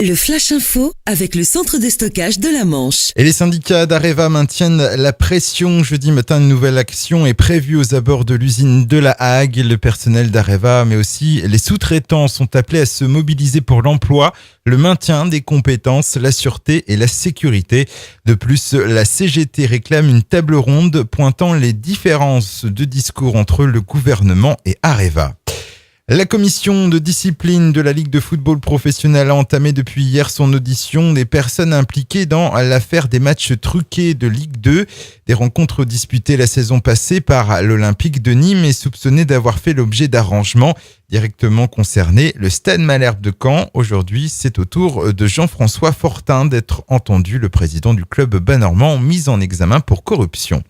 Le Flash Info avec le centre de stockage de la Manche. Et les syndicats d'Areva maintiennent la pression. Jeudi matin, une nouvelle action est prévue aux abords de l'usine de La Hague. Le personnel d'Areva, mais aussi les sous-traitants sont appelés à se mobiliser pour l'emploi, le maintien des compétences, la sûreté et la sécurité. De plus, la CGT réclame une table ronde pointant les différences de discours entre le gouvernement et Areva. La commission de discipline de la Ligue de football professionnel a entamé depuis hier son audition des personnes impliquées dans l'affaire des matchs truqués de Ligue 2. Des rencontres disputées la saison passée par l'Olympique de Nîmes et soupçonnées d'avoir fait l'objet d'arrangements directement concernés le Stade Malherbe de Caen. Aujourd'hui, c'est au tour de Jean-François Fortin d'être entendu, le président du club bas-normand mis en examen pour corruption.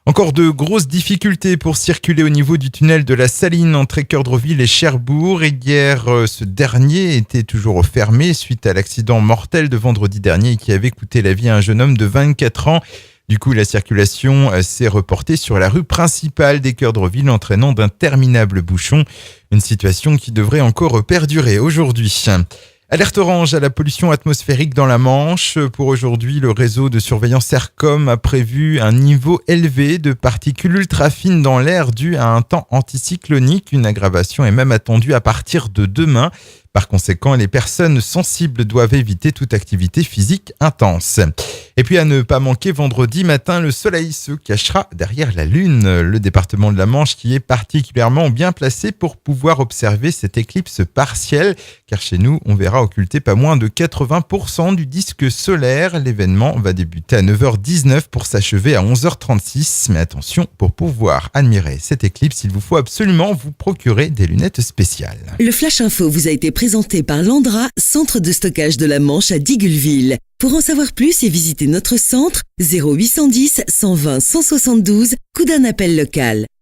Encore de grosses difficultés pour circuler au niveau du tunnel de la Saline entre Équeurdreville et Cherbourg. Et hier, ce dernier était toujours fermé suite à l'accident mortel de vendredi dernier qui avait coûté la vie à un jeune homme de 24 ans. Du coup, la circulation s'est reportée sur la rue principale d'Équeurdreville, entraînant d'interminables bouchons. Une situation qui devrait encore perdurer aujourd'hui. Alerte orange à la pollution atmosphérique dans la Manche. Pour aujourd'hui, le réseau de surveillance Aircom a prévu un niveau élevé de particules ultra fines dans l'air dû à un temps anticyclonique. Une aggravation est même attendue à partir de demain. Par conséquent, les personnes sensibles doivent éviter toute activité physique intense. Et puis à ne pas manquer, vendredi matin, le soleil se cachera derrière la lune. Le département de la Manche qui est particulièrement bien placé pour pouvoir observer cette éclipse partielle. Car chez nous, on verra occulter pas moins de 80% du disque solaire. L'événement va débuter à 9h19 pour s'achever à 11h36. Mais attention, pour pouvoir admirer cette éclipse, il vous faut absolument vous procurer des lunettes spéciales. Le Flash Info vous a été présenté par Landra, centre de stockage de la Manche à Digueulville. Pour en savoir plus et visiter notre centre, 0810 120 172, coup d'un appel local.